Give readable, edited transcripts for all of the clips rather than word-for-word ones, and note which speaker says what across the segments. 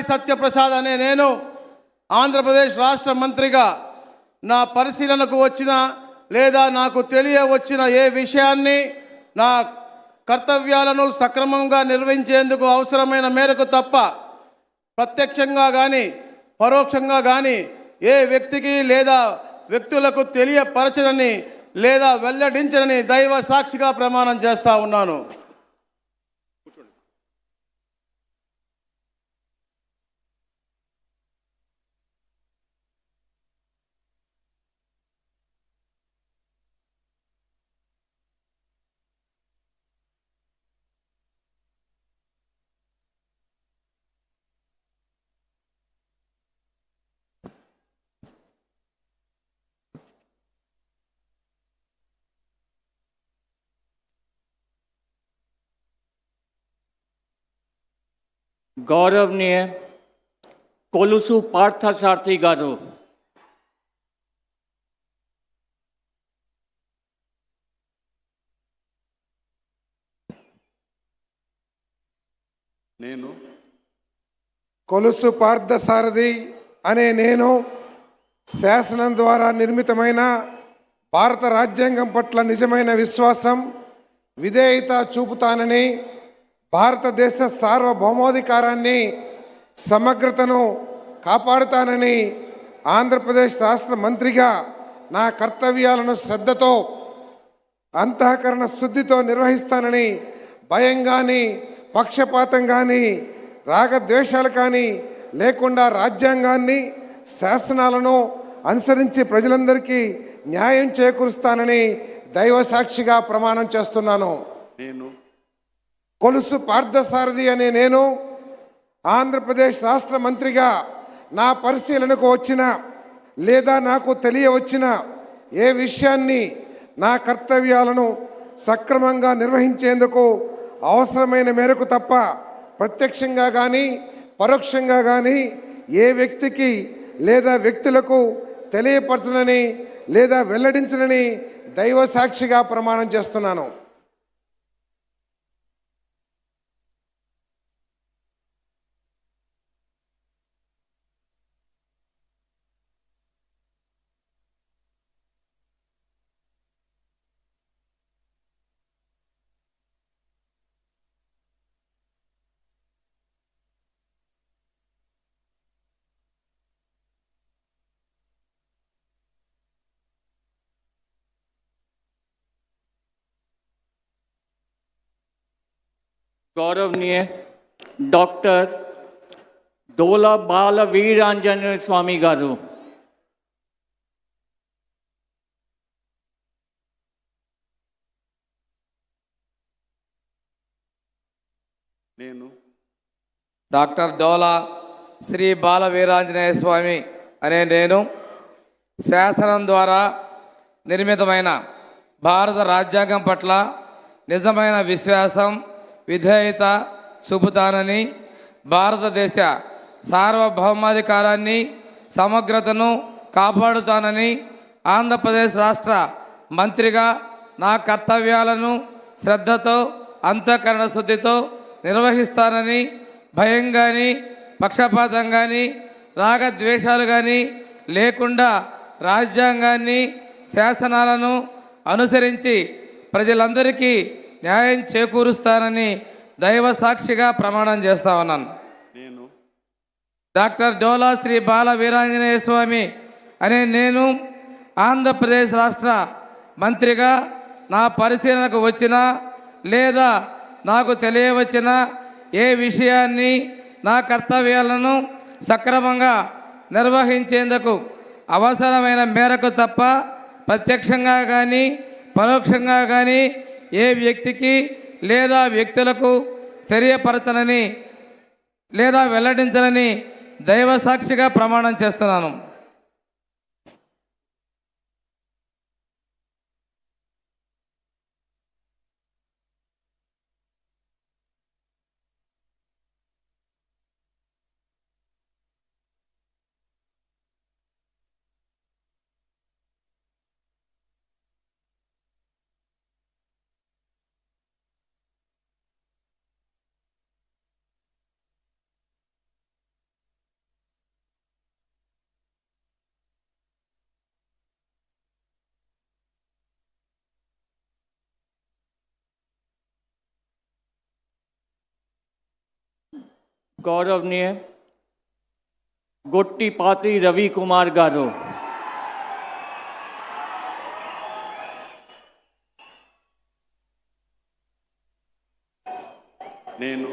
Speaker 1: సత్యప్రసాద్ అనే నేను ఆంధ్రప్రదేశ్ రాష్ట్ర మంత్రిగా నా పరిశీలనకు వచ్చిన లేదా నాకు తెలియవచ్చిన ఏ విషయాన్ని నా కర్తవ్యాలను సక్రమంగా నిర్వహించేందుకు అవసరమైన మేరకు తప్ప ప్రత్యక్షంగా కానీ పరోక్షంగా కానీ ఏ వ్యక్తికి లేదా వ్యక్తులకు తెలియపరచనని లేదా వెల్లడించనని దైవ సాక్షిగా ప్రమాణం చేస్తా ఉన్నాను.
Speaker 2: गौरवनीय कोलुसु पार्थसारथी गारू
Speaker 3: నేను
Speaker 4: కొలుసు పార్థసారథి అనే నేను శాసనం ద్వారా నిర్మితమైన భారత రాజ్యాంగం పట్ల నిజమైన విశ్వాసం విధేయత చూపుతానని భారతదేశ సార్వభౌమాధికారాన్ని సమగ్రతను కాపాడుతానని ఆంధ్రప్రదేశ్ రాష్ట్ర మంత్రిగా నా కర్తవ్యాలను శ్రద్ధతో అంతఃకరణ శుద్ధితో నిర్వహిస్తానని భయం కానీ పక్షపాతం కానీ రాగద్వేషాలు కానీ లేకుండా రాజ్యాంగాన్ని శాసనాలను అనుసరించి ప్రజలందరికీ న్యాయం చేకూరుస్తానని దైవ సాక్షిగా ప్రమాణం చేస్తున్నాను.
Speaker 3: నేను
Speaker 4: కొలుసు పార్థసారథి అనే నేను ఆంధ్రప్రదేశ్ రాష్ట్ర మంత్రిగా నా పరిశీలనకు వచ్చిన లేదా నాకు తెలియవచ్చిన ఏ విషయాన్ని నా కర్తవ్యాలను సక్రమంగా నిర్వహించేందుకు అవసరమైన మేరకు తప్ప ప్రత్యక్షంగా కానీ పరోక్షంగా కానీ ఏ వ్యక్తికి లేదా వ్యక్తులకు తెలియపరచనని లేదా వెల్లడించనని దైవ సాక్షిగా ప్రమాణం చేస్తున్నాను.
Speaker 2: गौरवनीय डॉक्टर डोला बाल वीरांजनेय स्वामी गारू
Speaker 3: నేను
Speaker 5: డాక్టర్ డోలా శ్రీ బాల వీరాంజనేయ స్వామి అనే నేను శాసనం ద్వారా నిర్మితమైన భారత రాజ్యాంగం పట్ల నిజమైన విశ్వాసం విధేయత చూపుతానని భారతదేశ సార్వభౌమాధికారాన్ని సమగ్రతను కాపాడుతానని ఆంధ్రప్రదేశ్ రాష్ట్ర మంత్రిగా నా కర్తవ్యాలను శ్రద్ధతో అంతఃకరణ శుద్ధితో నిర్వహిస్తానని భయం కానీ పక్షపాతం కానీ రాగద్వేషాలు కానీ లేకుండా రాజ్యాంగాన్ని శాసనాలను అనుసరించి ప్రజలందరికీ న్యాయం చేకూరుస్తానని దైవ సాక్షిగా ప్రమాణం చేస్తా ఉన్నాను.
Speaker 3: నేను
Speaker 5: డాక్టర్ డోలా శ్రీ బాల వీరాంజనేయ స్వామి అనే నేను ఆంధ్రప్రదేశ్ రాష్ట్ర మంత్రిగా నా పరిశీలనకు వచ్చిన లేదా నాకు తెలియవచ్చిన ఏ విషయాన్ని నా కర్తవ్యాలను సక్రమంగా నిర్వహించేందుకు అవసరమైన మేరకు తప్ప ప్రత్యక్షంగా కానీ పరోక్షంగా కానీ ఏ వ్యక్తికి లేదా వ్యక్తులకు తెలియపరచనని లేదా వెల్లడించనని దైవ సాక్షిగా ప్రమాణం చేస్తున్నాను.
Speaker 2: గౌరవనీయ గొట్టిపాటి రవికుమార్ గారు,
Speaker 3: నేను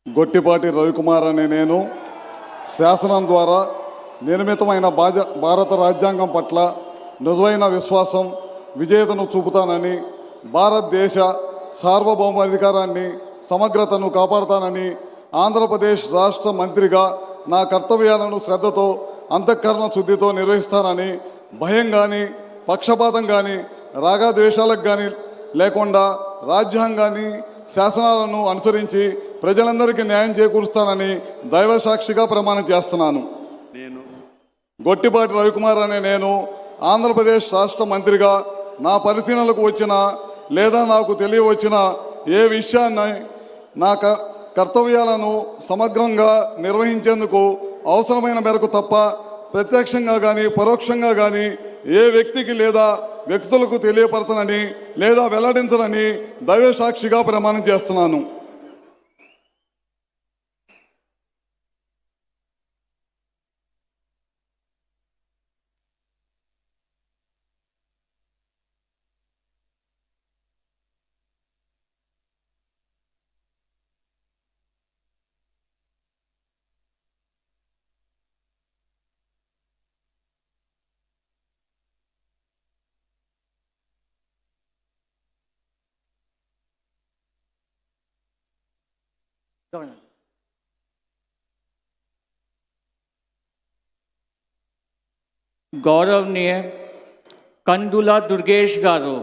Speaker 6: గొట్టిపాటి రవికుమార్ అనే నేను శాసనం ద్వారా నిర్మితమైన భారత రాజ్యాంగం పట్ల నిజమైన విశ్వాసం విజేతను చూపుతానని, భారతదేశ సార్వభౌమాధికారాన్ని సమగ్రతను కాపాడుతానని, ఆంధ్రప్రదేశ్ రాష్ట్ర మంత్రిగా నా కర్తవ్యాలను శ్రద్ధతో అంతఃకరణ శుద్ధితో నిర్వహిస్తానని, భయం కానీ పక్షపాతం కానీ రాగద్వేషాలకు కానీ లేకుండా రాజ్యాంగాన్ని శాసనాలను అనుసరించి ప్రజలందరికీ న్యాయం చేకూరుస్తానని దైవ సాక్షిగా ప్రమాణం చేస్తున్నాను.
Speaker 3: నేను
Speaker 6: గొట్టిపాటి రవికుమార్ అనే నేను ఆంధ్రప్రదేశ్ రాష్ట్ర మంత్రిగా నా పరిశీలనలకు వచ్చిన లేదా నాకు తెలియవచ్చిన ఏ విషయాన్ని నా కర్తవ్యాలను సమగ్రంగా నిర్వహించేందుకు అవసరమైన మేరకు తప్ప ప్రత్యక్షంగా కానీ పరోక్షంగా కానీ ఏ వ్యక్తికి లేదా వ్యక్తులకు తెలియపరచనని లేదా వెల్లడించనని దైవ సాక్షిగా ప్రమాణం చేస్తున్నాను.
Speaker 2: గౌరవనీయ కందుల దుర్గేష్ గారు,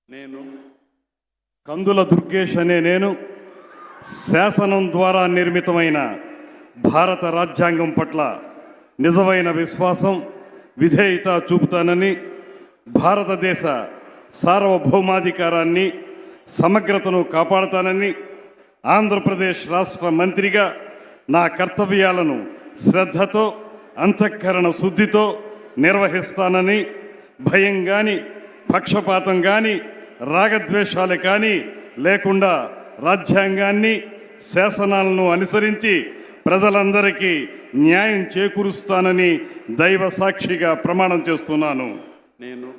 Speaker 3: నేను కందుల దుర్గేష్ అనే నేను శాసనం ద్వారా నిర్మితమైన భారత రాజ్యాంగం పట్ల నిజమైన విశ్వాసం విధేయత చూపుతానని, భారతదేశ సార్వభౌమాధికారాన్ని సమగ్రతను కాపాడుతానని, ఆంధ్రప్రదేశ్ రాష్ట్ర మంత్రిగా నా కర్తవ్యాలను శ్రద్ధతో అంతఃకరణ శుద్ధితో నిర్వహిస్తానని, భయం కానీ పక్షపాతం కానీ రాగద్వేషాలు కానీ లేకుండా రాజ్యాంగాన్ని శాసనాలను అనుసరించి ప్రజలందరికీ న్యాయం చేకూరుస్తానని దైవ సాక్షిగా ప్రమాణం చేస్తున్నాను. నేను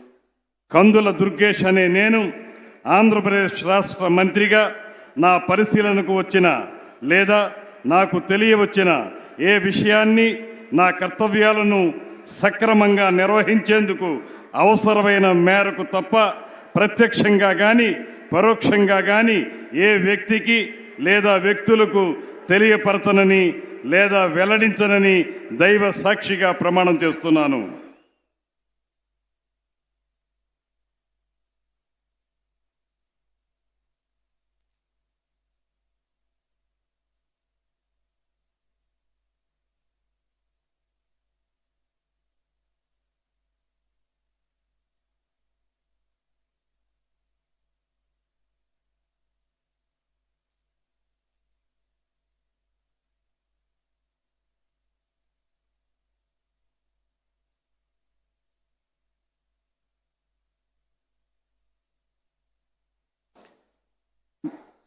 Speaker 3: కందుల దుర్గేష్ అనే నేను ఆంధ్రప్రదేశ్ రాష్ట్ర మంత్రిగా నా పరిశీలనకు వచ్చిన లేదా నాకు తెలియవచ్చిన ఏ విషయాన్ని నా కర్తవ్యాలను సక్రమంగా నిర్వహించేందుకు అవసరమైన మేరకు తప్ప ప్రత్యక్షంగా కానీ పరోక్షంగా కానీ ఏ వ్యక్తికి లేదా వ్యక్తులకు తెలియపరచనని లేదా వెల్లడించనని దైవ సాక్షిగా ప్రమాణం చేస్తున్నాను.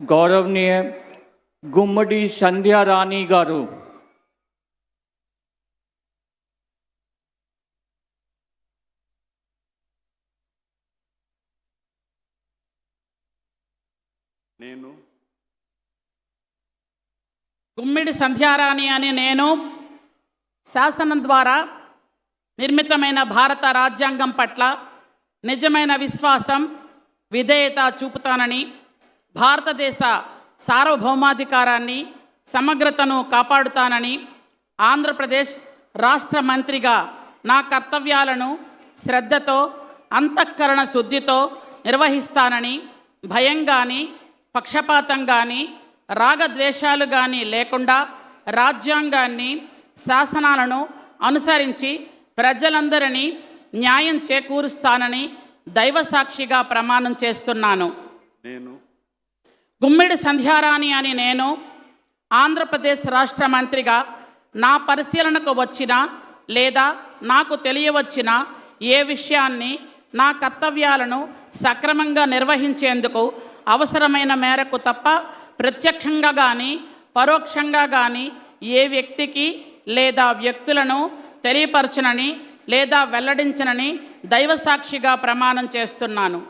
Speaker 2: గౌరవనీయ గుమ్మడి సంధ్యారాణి గారు,
Speaker 3: నేను
Speaker 7: గుమ్మిడి సంధ్యారాణి అని నేను శాసనం ద్వారా నిర్మితమైన భారత రాజ్యాంగం పట్ల నిజమైన విశ్వాసం విధేయత చూపుతానని, భారతదేశ సార్వభౌమాధికారాన్ని సమగ్రతను కాపాడుతానని, ఆంధ్రప్రదేశ్ రాష్ట్ర మంత్రిగా నా కర్తవ్యాలను శ్రద్ధతో అంతఃకరణ శుద్ధితో నిర్వహిస్తానని, భయం కానీ పక్షపాతం కానీ రాగద్వేషాలు కానీ లేకుండా రాజ్యాంగాన్ని శాసనాలను అనుసరించి ప్రజలందరినీ న్యాయం చేకూరుస్తానని దైవ సాక్షిగా ప్రమాణం చేస్తున్నాను.
Speaker 3: నేను
Speaker 7: గుమ్మిడి సంధ్యారాణి అని నేను ఆంధ్రప్రదేశ్ రాష్ట్ర మంత్రిగా నా పరిశీలనకు వచ్చిన లేదా నాకు తెలియవచ్చిన ఏ విషయాన్ని నా కర్తవ్యాలను సక్రమంగా నిర్వహించేందుకు అవసరమైన మేరకు తప్ప ప్రత్యక్షంగా కానీ పరోక్షంగా కానీ ఏ వ్యక్తికి లేదా వ్యక్తులను తెలియపరచనని లేదా వెల్లడించనని దైవసాక్షిగా ప్రమాణం చేస్తున్నాను.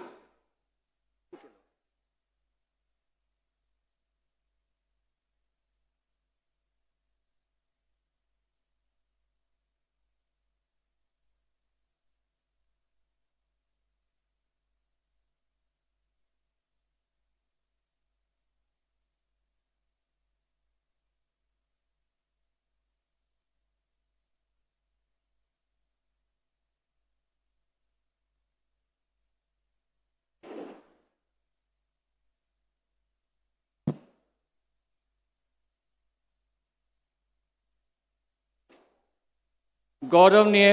Speaker 2: गौरवनीय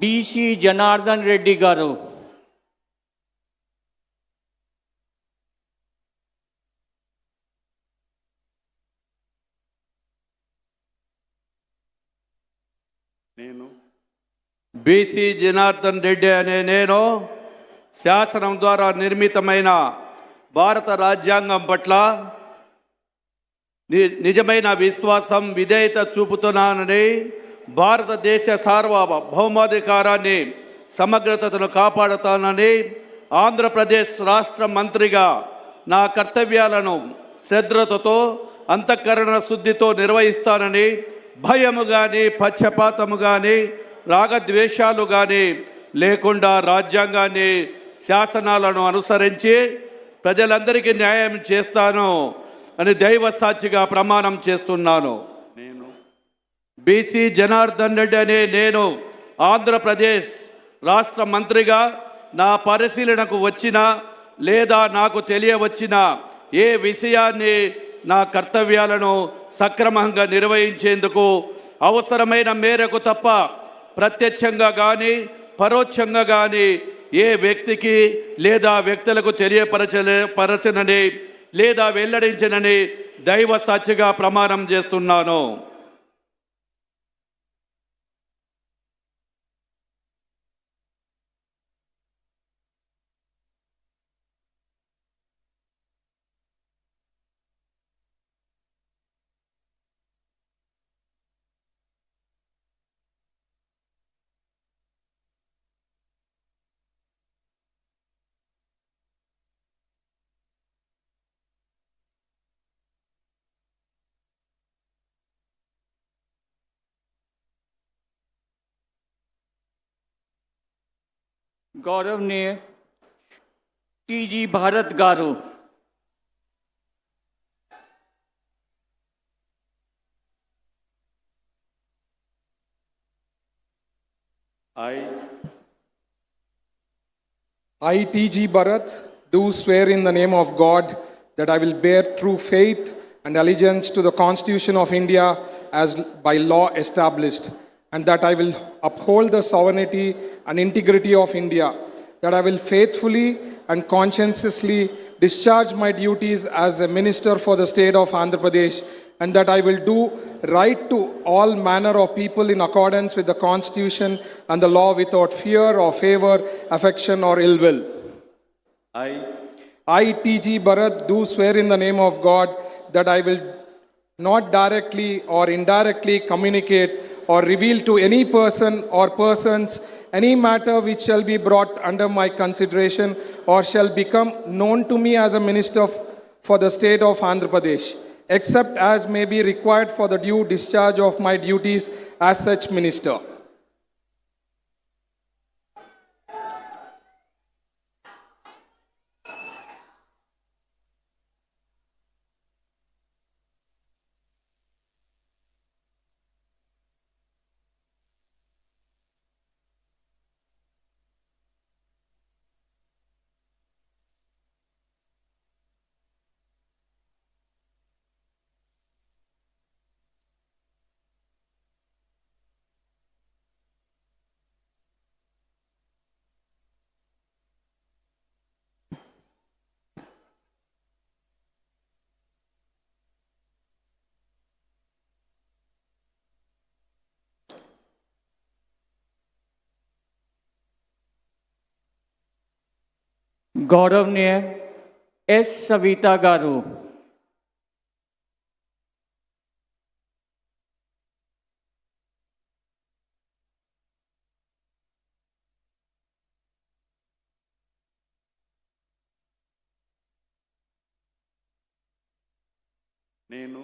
Speaker 2: बीसी जनार्दन रेड्डी गारू,
Speaker 3: నేను
Speaker 8: బీసీ జనార్దన్ రెడ్డి అనే నేను శాసనం ద్వారా నిర్మితమైన భారత రాజ్యాంగం పట్ల నిజమైన విశ్వాసం విధేయత చూపుతున్నానని, భారతదేశ సార్వభౌమాధికారాన్ని సమగ్రతను కాపాడుతానని, ఆంధ్రప్రదేశ్ రాష్ట్ర మంత్రిగా నా కర్తవ్యాలను శ్రద్ధతో అంతఃకరణ శుద్ధితో నిర్వహిస్తానని, భయము కానీ పక్షపాతము కానీ రాగద్వేషాలు కానీ లేకుండా రాజ్యాంగాన్ని శాసనాలను అనుసరించి ప్రజలందరికీ న్యాయం చేస్తాను అని దైవ సాక్షిగా ప్రమాణం చేస్తున్నాను.
Speaker 3: నేను
Speaker 8: బీసీ జనార్దన్ రెడ్డి అనే నేను ఆంధ్రప్రదేశ్ రాష్ట్ర మంత్రిగా నా పరిశీలనకు వచ్చిన లేదా నాకు తెలియవచ్చిన ఏ విషయాన్ని నా కర్తవ్యాలను సక్రమంగా నిర్వహించేందుకు అవసరమైన మేరకు తప్ప ప్రత్యక్షంగా కానీ పరోక్షంగా కానీ ఏ వ్యక్తికి లేదా వ్యక్తులకు పరచనని లేదా వెల్లడించనని దైవ సాక్షిగా ప్రమాణం చేస్తున్నాను.
Speaker 2: गौरवनीय TG Bharat garu,
Speaker 9: I, T.G. Bharat, do swear in the name of God that I will bear true faith and allegiance to the Constitution of India as by law established, and that I will uphold the sovereignty and integrity of India, that I will faithfully and conscientiously discharge my duties as a minister for the state of Andhra Pradesh, and that I will do right to all manner of people in accordance with the Constitution and the law without fear or favor, affection or ill will. I, T.G. Bharat, do swear in the name of God that I will not directly or indirectly communicate or reveal to any person or persons any matter which shall be brought under my consideration or shall become known to me as a minister for the state of Andhra Pradesh, except as may be required for the due discharge of my duties as such minister.
Speaker 2: గౌరవనీయ yes Savitha గారు,
Speaker 3: నేను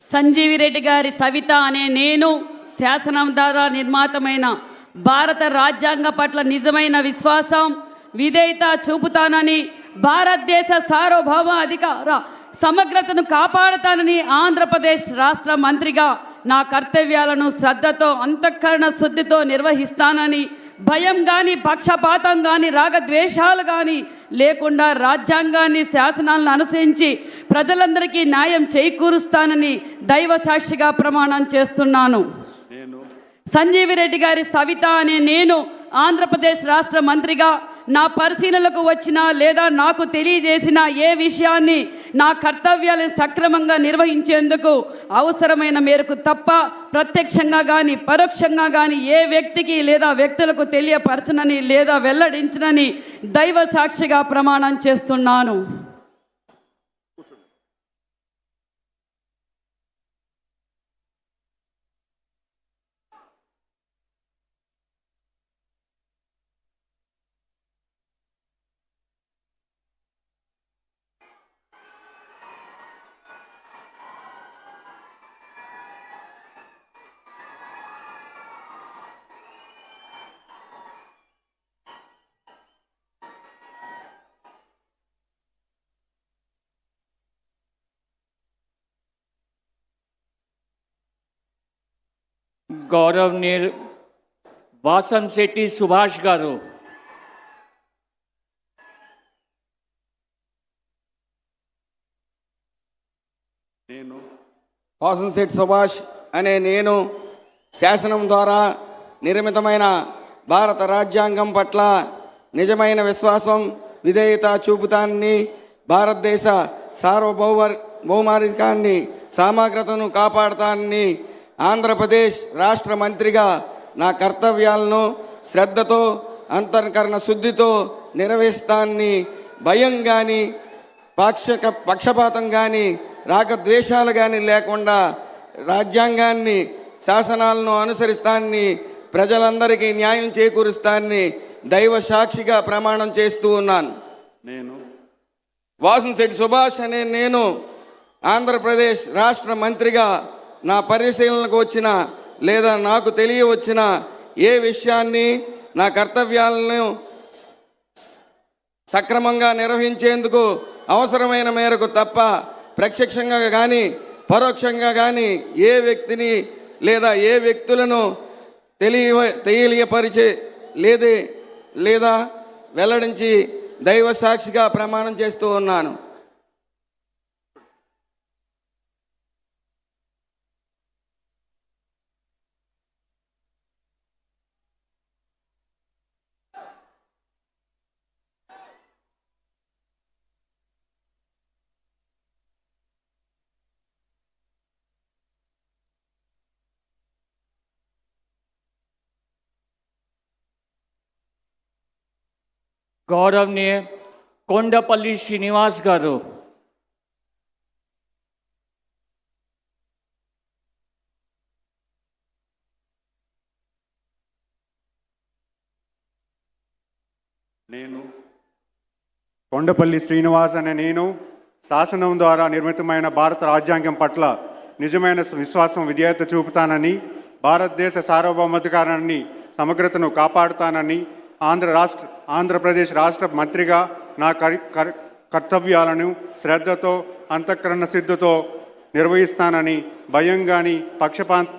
Speaker 10: సంజీవి రెడ్డి గారి సవిత అనే నేను శాసనం ద్వారా నిర్మాతమైన భారత రాజ్యాంగ పట్ల నిజమైన విశ్వాసం విధేయత చూపుతానని, భారతదేశ సార్వభౌమ అధికార సమగ్రతను కాపాడుతానని, ఆంధ్రప్రదేశ్ రాష్ట్ర మంత్రిగా నా కర్తవ్యాలను శ్రద్ధతో అంతఃకరణ శుద్ధితో నిర్వహిస్తానని, భయం కానీ పక్షపాతం కానీ రాగద్వేషాలు కానీ లేకుండా రాజ్యాంగాన్ని శాసనాలను అనుసరించి ప్రజలందరికీ న్యాయం చేకూరుస్తానని దైవ సాక్షిగా ప్రమాణం చేస్తున్నాను.
Speaker 3: నేను
Speaker 10: సంజీవి రెడ్డి గారి సవిత అనే నేను ఆంధ్రప్రదేశ్ రాష్ట్ర మంత్రిగా నా పరిశీలనకు వచ్చిన లేదా నాకు తెలియజేసిన ఏ విషయాన్ని నా కర్తవ్యాలను సక్రమంగా నిర్వహించేందుకు అవసరమైన మేరకు తప్ప ప్రత్యక్షంగా కానీ పరోక్షంగా కానీ ఏ వ్యక్తికి లేదా వ్యక్తులకు తెలియపరచనని లేదా వెల్లడించనని దైవ సాక్షిగా ప్రమాణం చేస్తున్నాను.
Speaker 2: గౌరవనీయ వాసంశెట్టి సుభాష్ గారు,
Speaker 3: నేను
Speaker 11: వాసంశెట్టి సుభాష్ అనే నేను శాసనం ద్వారా నిర్మితమైన భారత రాజ్యాంగం పట్ల నిజమైన విశ్వాసం విధేయత చూపుతానని, భారతదేశ సార్వభౌమాధికారాన్ని సమగ్రతను కాపాడుతానని, ఆంధ్రప్రదేశ్ రాష్ట్ర మంత్రిగా నా కర్తవ్యాలను శ్రద్ధతో అంతఃకరణ శుద్ధితో నిర్వహిస్తానని, భయం కానీ పక్షపాతం కానీ రాగద్వేషాలు కానీ లేకుండా రాజ్యాంగాన్ని శాసనాలను అనుసరిస్తానని, ప్రజలందరికీ న్యాయం చేకూరుస్తానని దైవ సాక్షిగా ప్రమాణం చేస్తూ ఉన్నాను.
Speaker 3: నేను
Speaker 11: వాసంశెట్టి సుభాష్ అనే నేను ఆంధ్రప్రదేశ్ రాష్ట్ర మంత్రిగా నా పరిశీలనకు వచ్చిన లేదా నాకు తెలియవచ్చిన ఏ విషయాన్ని నా కర్తవ్యాలను సక్రమంగా నిర్వహించేందుకు అవసరమైన మేరకు తప్ప ప్రత్యక్షంగా కానీ పరోక్షంగా కానీ ఏ వ్యక్తిని లేదా ఏ వ్యక్తులను తెలియపరిచే లేదా వెల్లడించి దైవ సాక్షిగా ప్రమాణం చేస్తూ ఉన్నాను.
Speaker 2: గౌరవనీయ కొండపల్లి శ్రీనివాస్ గారు,
Speaker 3: నేను కొండపల్లి శ్రీనివాస్ అనే నేను శాసనం ద్వారా నిర్మితమైన భారత రాజ్యాంగం పట్ల నిజమైన విశ్వాసం విధేయత చూపుతానని, భారతదేశ సార్వభౌమాధికారాన్ని సమగ్రతను కాపాడుతానని, ఆంధ్రప్రదేశ్ రాష్ట్ర మంత్రిగా నా కర్తవ్యాలను శ్రద్ధతో అంతఃకరణ సిద్ధతో నిర్వహిస్తానని, భయం కానీ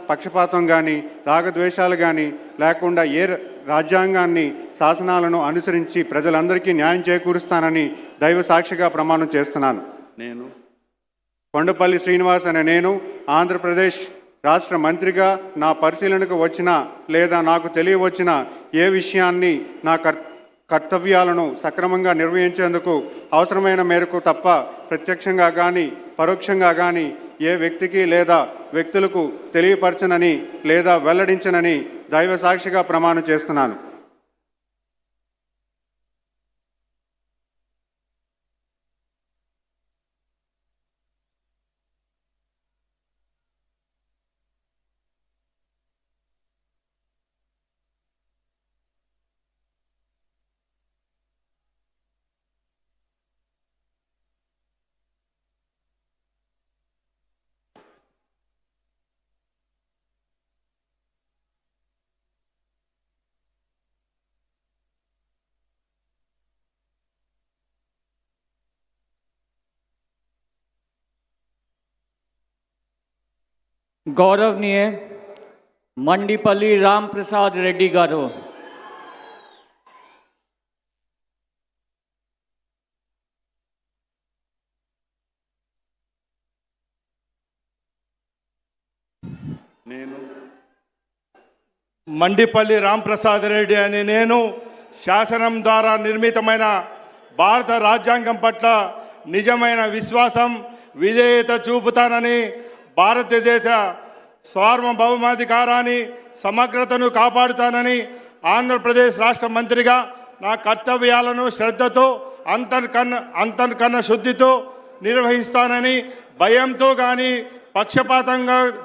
Speaker 3: పక్షపాతం కానీ రాగద్వేషాలు కానీ లేకుండా రాజ్యాంగాన్ని శాసనాలను అనుసరించి ప్రజలందరికీ న్యాయం చేకూరుస్తానని దైవ సాక్షిగా ప్రమాణం చేస్తున్నాను.
Speaker 8: నేను
Speaker 3: కొండపల్లి శ్రీనివాస్ అనే నేను ఆంధ్రప్రదేశ్ రాష్ట్ర మంత్రిగా నా పరిశీలనకు వచ్చిన లేదా నాకు తెలియవచ్చిన ఏ విషయాన్ని నా కర్తవ్యాలను సక్రమంగా నిర్వహించేందుకు అవసరమైన మేరకు తప్ప ప్రత్యక్షంగా కానీ పరోక్షంగా కానీ ఏ వ్యక్తికి లేదా వ్యక్తులకు తెలియపరచనని లేదా వెల్లడించనని దైవ సాక్షిగా ప్రమాణం చేస్తున్నాను.
Speaker 2: గౌరవనీయ మండిపల్లి రామ్ ప్రసాద్ రెడ్డి గారు,
Speaker 8: మండిపల్లి రాంప్రసాద్ రెడ్డి అనే నేను శాసనం ద్వారా నిర్మితమైన భారత రాజ్యాంగం పట్ల నిజమైన విశ్వాసం, విధేయత చూపుతానని, భారతదేశ సార్వభౌమాధికారాన్ని, సమగ్రతను కాపాడుతానని, ఆంధ్రప్రదేశ్ రాష్ట్ర మంత్రిగా నా కర్తవ్యాలను శ్రద్ధతో అంతర్కన్న శుద్ధితో నిర్వహిస్తానని, భయంతో కానీ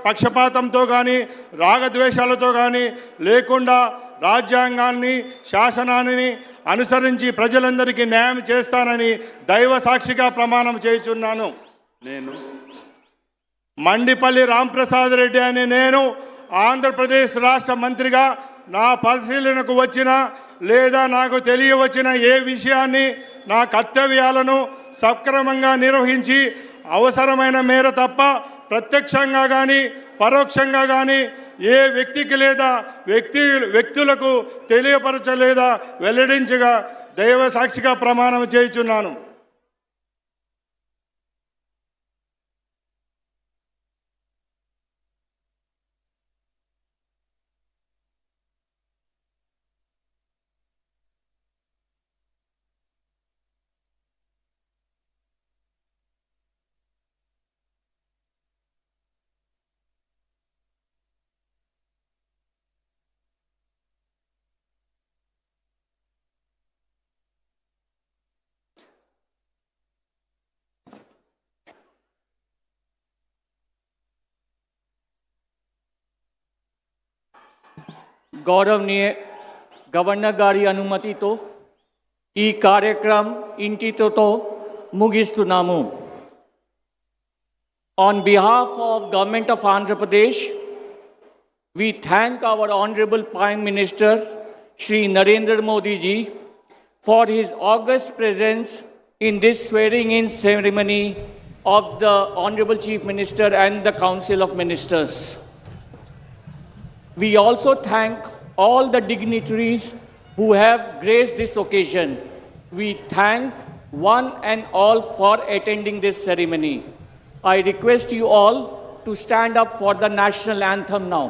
Speaker 8: పక్షపాతంతో కానీ రాగద్వేషాలతో కానీ లేకుండా రాజ్యాంగాన్ని, శాసనాన్ని అనుసరించి ప్రజలందరికీ న్యాయం చేస్తానని దైవ సాక్షిగా ప్రమాణం చేయుచున్నాను. నేను మండిపల్లి రాంప్రసాద్ రెడ్డి అనే నేను ఆంధ్రప్రదేశ్ రాష్ట్ర మంత్రిగా నా పరిశీలనకు వచ్చిన లేదా నాకు తెలియవచ్చిన ఏ విషయాన్ని, నా కర్తవ్యాలను సక్రమంగా నిర్వహించి అవసరమైన మేర తప్ప ప్రత్యక్షంగా కానీ పరోక్షంగా కానీ ఏ వ్యక్తికి లేదా వ్యక్తులకు తెలియపరచలేదా వెల్లడించగా దైవ సాక్షిగా ప్రమాణం చేయుచున్నాను.
Speaker 2: గౌరవనీయ గవర్నర్ గారి అనుమతితో ఈ కార్యక్రమం ఇంటితో ముగిస్తున్నాము. On behalf of Government of Andhra Pradesh, we thank our Honorable Prime Minister Shri Narendra Modi ji for his august presence in this swearing-in ceremony of the Honorable Chief Minister and the Council of Ministers. We also thank all the dignitaries who have graced this occasion. We thank one and all for attending this ceremony. I request you all to stand up for the national anthem now.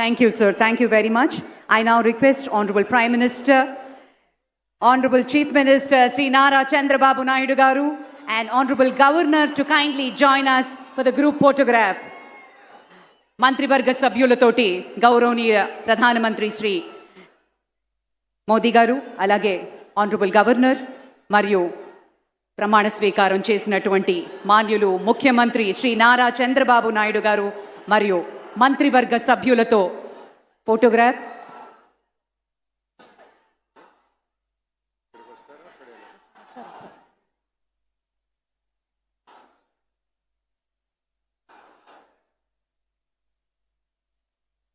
Speaker 12: Thank you, sir. Thank you very much. I now request Honorable Prime Minister, Honorable Chief Minister Sri Nara Chandrababu Naidu Garu and Honorable Governor to kindly join us for the group photograph. మంత్రివర్గ సభ్యులతోటి గౌరవనీయ ప్రధానమంత్రి శ్రీ మోదీ గారు, అలాగే honourable governor మరియు ప్రమాణ స్వీకారం చేసినటువంటి మాన్యులు ముఖ్యమంత్రి శ్రీ నారా చంద్రబాబు నాయుడు గారు మరియు మంత్రివర్గ సభ్యులతో ఫోటోగ్రాఫ్.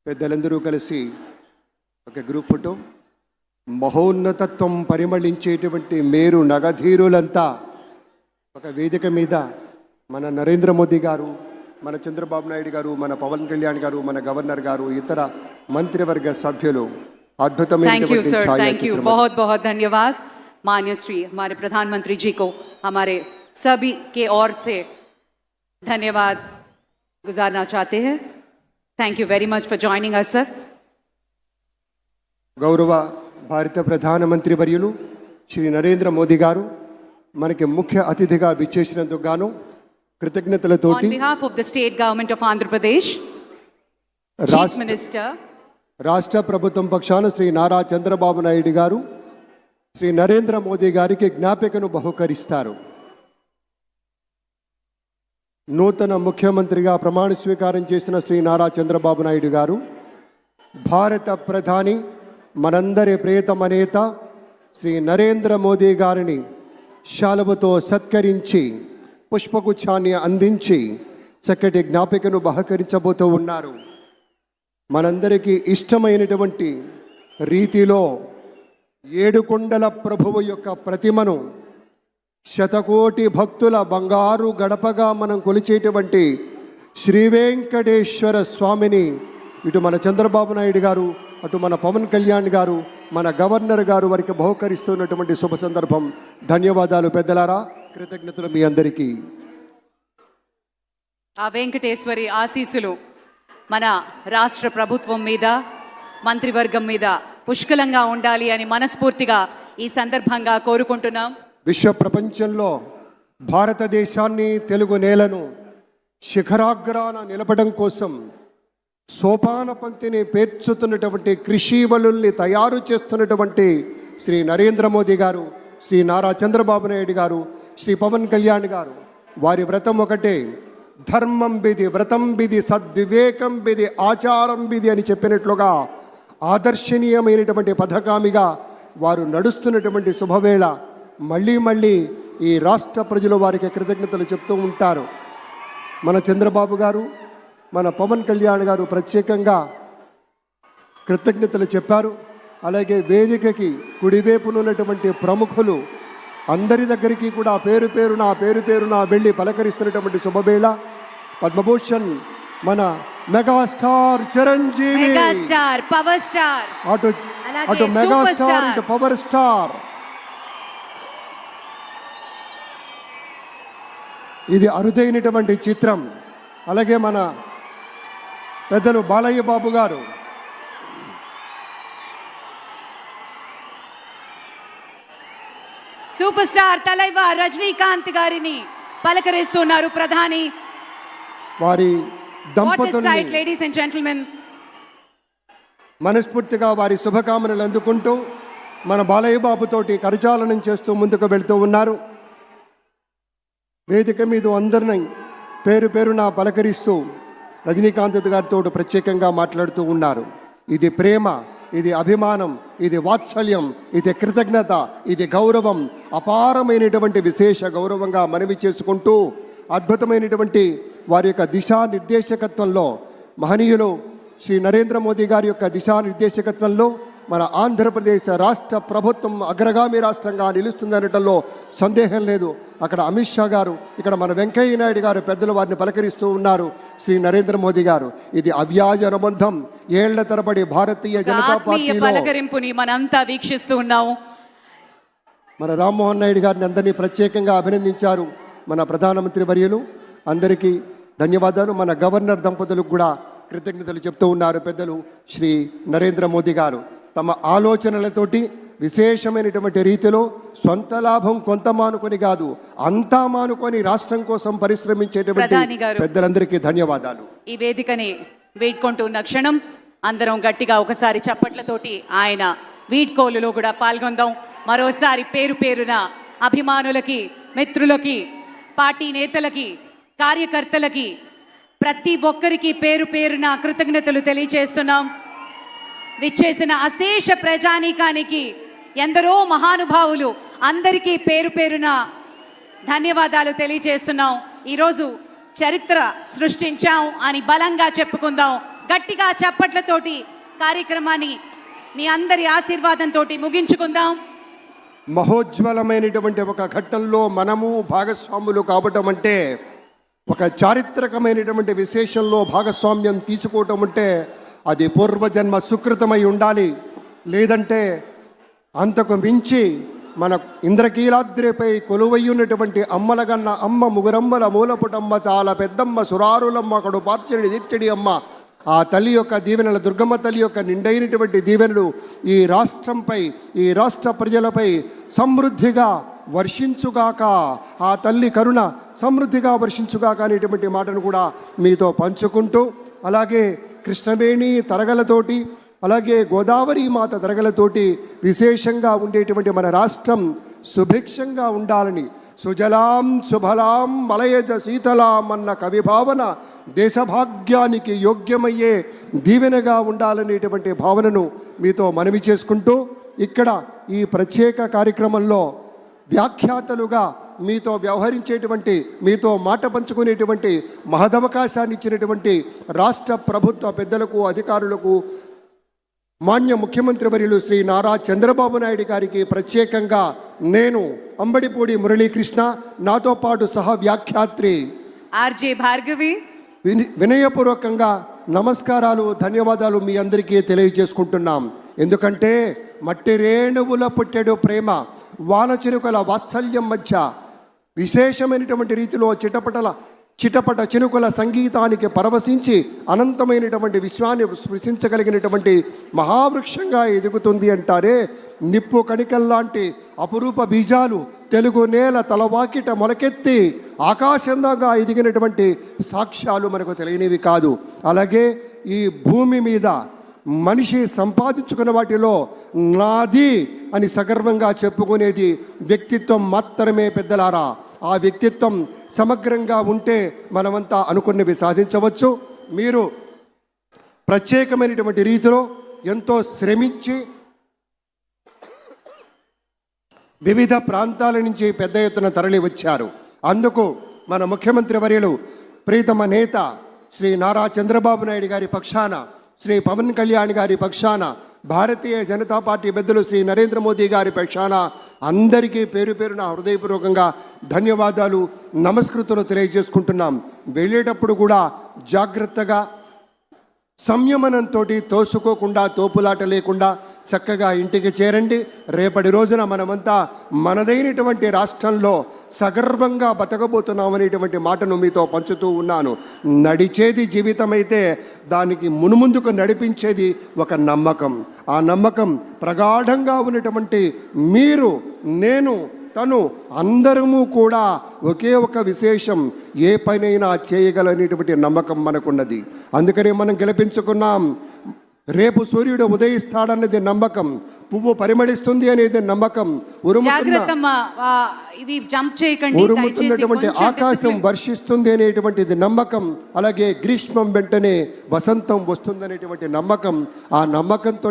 Speaker 13: పెద్దలందరూ కలిసి ఒక గ్రూప్ ఫోటో. మహోన్నతత్వం పరిమళించేటువంటి మేరు నగధీరులంతా ఒక వేదిక మీద మన నరేంద్ర మోదీ గారు, మన చంద్రబాబు నాయుడు గారు, మన పవన్ కళ్యాణ్ గారు, మన గవర్నర్ గారు, ఇతర మంత్రివర్గ సభ్యులు
Speaker 7: Thank you,
Speaker 13: అద్భుతమైనటువంటి
Speaker 7: sir. Thank you.
Speaker 13: ఛాయాచిత్రం.
Speaker 7: बहुत बहुत धन्यवाद मान्य श्री हमारे प्रधानमंत्री जी को हमारे सभी के ओर से धन्यवाद गुजारना चाहते हैं. Thank you very much for joining us, sir.
Speaker 13: గౌరవ భారత ప్రధానమంత్రి వర్యులు శ్రీ నరేంద్ర మోదీ గారు మనకి ముఖ్య అతిథిగా విచ్చేసినందుకు గాను
Speaker 7: On
Speaker 13: కృతజ్ఞతలతోటి
Speaker 7: behalf of the state government of Andhra Pradesh, Chief
Speaker 13: రాష్ట్ర
Speaker 7: Minister,
Speaker 13: రాష్ట్ర ప్రభుత్వం పక్షాన శ్రీ నారా చంద్రబాబు నాయుడు గారు శ్రీ నరేంద్ర మోదీ గారికి జ్ఞాపికను బహుకరిస్తారు. నూతన ముఖ్యమంత్రిగా ప్రమాణ స్వీకారం చేసిన శ్రీ నారా చంద్రబాబు నాయుడు గారు భారత ప్రధాని మనందరి ప్రియతమ నేత శ్రీ నరేంద్ర మోదీ గారిని శాలువతో సత్కరించి పుష్పగుచ్ఛాన్ని అందించి చక్కటి జ్ఞాపికను బహకరించబోతూ ఉన్నారు. మనందరికీ ఇష్టమైనటువంటి రీతిలో ఏడుకొండల ప్రభువు యొక్క ప్రతిమను శతకోటి భక్తుల బంగారు గడపగా మనం కొలిచేటువంటి శ్రీ వెంకటేశ్వర స్వామిని ఇటు మన చంద్రబాబు నాయుడు గారు, అటు మన పవన్ కళ్యాణ్ గారు, మన గవర్నర్ గారు వారికి బహుకరిస్తున్నటువంటి శుభ సందర్భం. ధన్యవాదాలు పెద్దలారా, కృతజ్ఞతలు మీ అందరికీ.
Speaker 7: ఆ వెంకటేశ్వరి ఆశీస్సులు మన రాష్ట్ర ప్రభుత్వం మీద, మంత్రివర్గం మీద పుష్కలంగా ఉండాలి అని మనస్ఫూర్తిగా ఈ సందర్భంగా కోరుకుంటున్నాం.
Speaker 13: విశ్వ ప్రపంచంలో భారతదేశాన్ని, తెలుగు నేలను శిఖరాగ్రాన నిలపడం కోసం సోపాన పంక్తిని పేర్చుతున్నటువంటి కృషివలుల్ని తయారు చేస్తున్నటువంటి శ్రీ నరేంద్ర మోదీ గారు, శ్రీ నారా చంద్రబాబు నాయుడు గారు, శ్రీ పవన్ కళ్యాణ్ గారు, వారి వ్రతం ఒకటే, ధర్మం బిది, వ్రతం బిది, సద్వివేకం బిది, ఆచారం బిది అని చెప్పినట్లుగా ఆదర్శనీయమైనటువంటి పథకామిగా వారు నడుస్తున్నటువంటి శుభవేళ మళ్ళీ మళ్ళీ ఈ రాష్ట్ర ప్రజలు వారికి కృతజ్ఞతలు చెప్తూ ఉంటారు. మన చంద్రబాబు గారు, మన పవన్ కళ్యాణ్ గారు ప్రత్యేకంగా కృతజ్ఞతలు చెప్పారు. అలాగే వేదికకి కుడివైపునున్నటువంటి ప్రముఖులు అందరి దగ్గరికి కూడా పేరు పేరున వెళ్ళి పలకరిస్తున్నటువంటి శుభవేళ. పద్మభూషణ్ మన megastar Chiranjeevi,
Speaker 7: megastar, power star,
Speaker 13: అటు
Speaker 7: అలాగే
Speaker 13: అటు
Speaker 7: సూపర్
Speaker 13: మెగాస్టార్,
Speaker 7: స్టార్.
Speaker 13: ఇటు పవర్ స్టార్. ఇది అరుదైనటువంటి చిత్రం. అలాగే మన పెద్దలు బాలయ్య బాబు గారు,
Speaker 7: సూపర్ స్టార్ తలైవర్ రజనీకాంత్ గారిని పలకరిస్తున్నారు ప్రధాని.
Speaker 13: వారి
Speaker 7: వాట్ ఇస్
Speaker 13: దంపతుల్ని
Speaker 7: సైట్, లేడీస్ అండ్ జెంటిల్మెన్.
Speaker 13: మనస్ఫూర్తిగా వారి శుభకామనలు అందుకుంటూ మన బాలయ్య బాబుతోటి కరచాలనం చేస్తూ ముందుకు వెళ్తూ ఉన్నారు. వేదిక మీద అందరినీ పేరున పలకరిస్తూ రజనీకాంత్ గారితో ప్రత్యేకంగా మాట్లాడుతూ ఉన్నారు. ఇది ప్రేమ, ఇది అభిమానం, ఇది వాత్సల్యం, ఇది కృతజ్ఞత, ఇది గౌరవం, అపారమైనటువంటి విశేష గౌరవంగా మనవి చేసుకుంటూ అద్భుతమైనటువంటి వారి యొక్క దిశానిర్దేశకత్వంలో మహనీయులు శ్రీ నరేంద్ర మోదీ గారి యొక్క దిశానిర్దేశకత్వంలో మన ఆంధ్రప్రదేశ్ రాష్ట్ర ప్రభుత్వం అగ్రగామి రాష్ట్రంగా నిలుస్తుందనటంలో సందేహం లేదు. అక్కడ అమిత్ షా గారు, ఇక్కడ మన వెంకయ్య నాయుడు గారు పెద్దలు వారిని పలకరిస్తూ ఉన్నారు. శ్రీ నరేంద్ర మోదీ గారు, ఇది అవ్యాజ అనుబంధం. ఏళ్ల తరబడి భారతీయ జనతా
Speaker 7: ఆత్మీయ
Speaker 13: పార్టీలో
Speaker 7: పలకరింపుని మనంతా వీక్షిస్తూ ఉన్నాము.
Speaker 13: మన రామ్మోహన్ నాయుడు గారిని అందరినీ ప్రత్యేకంగా అభినందించారు మన ప్రధానమంత్రి వర్యులు. అందరికీ ధన్యవాదాలు. మన గవర్నర్ దంపతులకు కూడా కృతజ్ఞతలు చెప్తూ ఉన్నారు పెద్దలు శ్రీ నరేంద్ర మోదీ గారు. తమ ఆలోచనలతోటి విశేషమైనటువంటి రీతిలో సొంత లాభం కొంత మానుకొని కాదు, అంతా మానుకొని రాష్ట్రం కోసం పరిశ్రమించేటువంటి
Speaker 7: ప్రధాని గారు,
Speaker 13: పెద్దలందరికీ ధన్యవాదాలు.
Speaker 7: ఈ వేదికని వేడుకుంటున్న క్షణం అందరం గట్టిగా ఒకసారి చప్పట్లతోటి ఆయన వీడ్కోలులో కూడా పాల్గొందాం. మరోసారి పేరున అభిమానులకి, మిత్రులకి, పార్టీ నేతలకి, కార్యకర్తలకి, ప్రతి ఒక్కరికి పేరున కృతజ్ఞతలు తెలియజేస్తున్నాం. విచ్చేసిన అశేష ప్రజానీకానికి, ఎందరో మహానుభావులు అందరికీ పేరున ధన్యవాదాలు తెలియజేస్తున్నాం. ఈరోజు చరిత్ర సృష్టించాం అని బలంగా చెప్పుకుందాం. గట్టిగా చప్పట్లతోటి కార్యక్రమాన్ని మీ అందరి ఆశీర్వాదంతో ముగించుకుందాం.
Speaker 13: మహోజ్వలమైనటువంటి ఒక ఘట్టంలో మనము భాగస్వాములు కావటం అంటే, ఒక చారిత్రకమైనటువంటి విశేషంలో భాగస్వామ్యం తీసుకోవటం అంటే అది పూర్వజన్మ సుకృతమై ఉండాలి. లేదంటే అంతకు మించి మన ఇంద్రకీలాద్రిపై కొలువయ్యున్నటువంటి అమ్మలగన్న అమ్మ ముగురమ్మల మూలపుటమ్మ చాలా పెద్దమ్మ సురారులమ్మ కడు పార్చడి దిట్టడి అమ్మ ఆ తల్లి యొక్క దీవెనలు, దుర్గమ్మ తల్లి యొక్క నిండైనటువంటి దీవెనలు ఈ రాష్ట్రంపై, ఈ రాష్ట్ర ప్రజలపై సమృద్ధిగా వర్షించుగాక, ఆ తల్లి కరుణ సమృద్ధిగా వర్షించుగాక అనేటువంటి మాటను కూడా మీతో పంచుకుంటూ, అలాగే కృష్ణవేణి తరగలతోటి, అలాగే గోదావరి మాత తరగలతోటి విశేషంగా ఉండేటువంటి మన రాష్ట్రం సుభిక్షంగా ఉండాలని, సుజలాం సుఫలాం మలయజ శీతలాం అన్న కవిభావన దేశభాగ్యానికి యోగ్యమయ్యే దీవెనగా ఉండాలనేటువంటి భావనను మీతో మనవి చేసుకుంటూ, ఇక్కడ ఈ ప్రత్యేక కార్యక్రమంలో వ్యాఖ్యాతలుగా మీతో వ్యవహరించేటువంటి, మీతో మాట పంచుకునేటువంటి మహదవకాశాన్ని ఇచ్చినటువంటి రాష్ట్ర ప్రభుత్వ పెద్దలకు, అధికారులకు, మాన్య ముఖ్యమంత్రి వర్యులు శ్రీ నారా చంద్రబాబు నాయుడు గారికి ప్రత్యేకంగా నేను అంబడిపూడి మురళీకృష్ణ, నాతో పాటు సహ వ్యాఖ్యాత్రి
Speaker 12: ఆర్జే భార్గవి
Speaker 13: వినయపూర్వకంగా నమస్కారాలు, ధన్యవాదాలు మీ అందరికీ తెలియజేసుకుంటున్నాం. ఎందుకంటే మట్టి రేణువుల పుట్టెడు ప్రేమ, వాన చినుకల వాత్సల్యం మధ్య విశేషమైనటువంటి రీతిలో చిటపట చినుకల సంగీతానికి పరవశించి అనంతమైనటువంటి విశ్వాన్ని స్పృశించగలిగినటువంటి మహావృక్షంగా ఎదుగుతుంది అంటారే. నిప్పు కణికల్లాంటి అపురూప బీజాలు తెలుగు నేల తలవాకిట మొలకెత్తి ఆకాశంగా ఎదిగినటువంటి సాక్ష్యాలు మనకు తెలియనివి కాదు. అలాగే ఈ భూమి మీద మనిషి సంపాదించుకున్న వాటిలో నాది అని సగర్వంగా చెప్పుకునేది వ్యక్తిత్వం మాత్రమే పెద్దలారా. ఆ వ్యక్తిత్వం సమగ్రంగా ఉంటే మనమంతా అనుకున్నవి సాధించవచ్చు. మీరు ప్రత్యేకమైనటువంటి రీతిలో ఎంతో శ్రమించి వివిధ ప్రాంతాల నుంచి పెద్ద ఎత్తున తరలి వచ్చారు. అందుకు మన ముఖ్యమంత్రి వర్యులు ప్రీతమ నేత శ్రీ నారా చంద్రబాబు నాయుడు గారి పక్షాన, శ్రీ పవన్ కళ్యాణ్ గారి పక్షాన, భారతీయ జనతా పార్టీ పెద్దలు శ్రీ నరేంద్ర మోదీ గారి పక్షాన అందరికీ పేరు పేరున హృదయపూర్వకంగా ధన్యవాదాలు, నమస్కృతులు తెలియజేసుకుంటున్నాం. వెళ్ళేటప్పుడు కూడా జాగ్రత్తగా, సంయమనంతో, తోసుకోకుండా, తోపులాట లేకుండా చక్కగా ఇంటికి చేరండి. రేపటి రోజున మనమంతా మనదైనటువంటి రాష్ట్రంలో సగర్వంగా బతకబోతున్నామనేటువంటి మాటను మీతో పంచుతూ ఉన్నాను. నడిచేది జీవితమైతే దానికి మునుముందుకు నడిపించేది ఒక నమ్మకం. ఆ నమ్మకం ప్రగాఢంగా ఉన్నటువంటి మీరు, నేను, తను అందరము కూడా ఒకే ఒక విశేషం, ఏ పనైనా చేయగలనేటువంటి నమ్మకం మనకున్నది. అందుకనే మనం గెలిపించుకున్నాం. రేపు సూర్యుడు ఉదయిస్తాడనేది నమ్మకం, పువ్వు పరిమళిస్తుంది అనేది నమ్మకం, ఉరుముతున్నటువంటి ఆకాశం వర్షిస్తుంది అనేటువంటిది నమ్మకం, అలాగే గ్రీష్మం వెంటనే వసంతం వస్తుందనేటువంటి నమ్మకం. ఆ నమ్మకంతో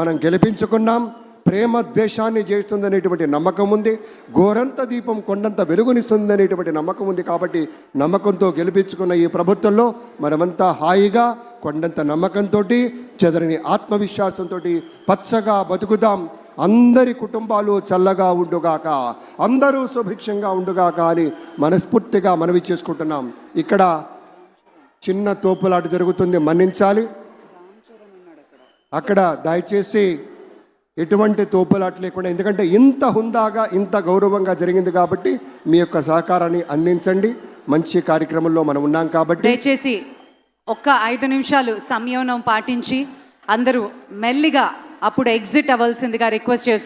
Speaker 13: మనం గెలిపించుకున్నాం. ప్రేమ ద్వేషాన్ని చేస్తుందనేటువంటి నమ్మకం ఉంది. గోరంత దీపం కొండంత వెలుగునిస్తుందనేటువంటి నమ్మకం ఉంది. కాబట్టి నమ్మకంతో గెలిపించుకున్న ఈ ప్రభుత్వంలో మనమంతా హాయిగా, కొండంత నమ్మకంతో, చెదరని ఆత్మవిశ్వాసంతో పచ్చగా బతుకుదాం. అందరి కుటుంబాలు చల్లగా ఉండుగాక, అందరూ సుభిక్షంగా ఉండుగాక అని మనస్ఫూర్తిగా మనవి చేసుకుంటున్నాం. ఇక్కడ చిన్న తోపులాట జరుగుతుంది, మన్నించాలి. అక్కడ దయచేసి ఎటువంటి తోపులాట లేకుండా, ఎందుకంటే ఇంత హుందాగా, ఇంత గౌరవంగా జరిగింది కాబట్టి మీ యొక్క సహకారాన్ని అందించండి. మంచి కార్యక్రమంలో మనం ఉన్నాం కాబట్టి
Speaker 12: దయచేసి ఒక్క 5 నిమిషాలు సంయమనం పాటించి అందరూ మెల్లిగా అప్పుడు ఎగ్జిట్ అవ్వాల్సిందిగా రిక్వెస్ట్ చేస్తున్నాను.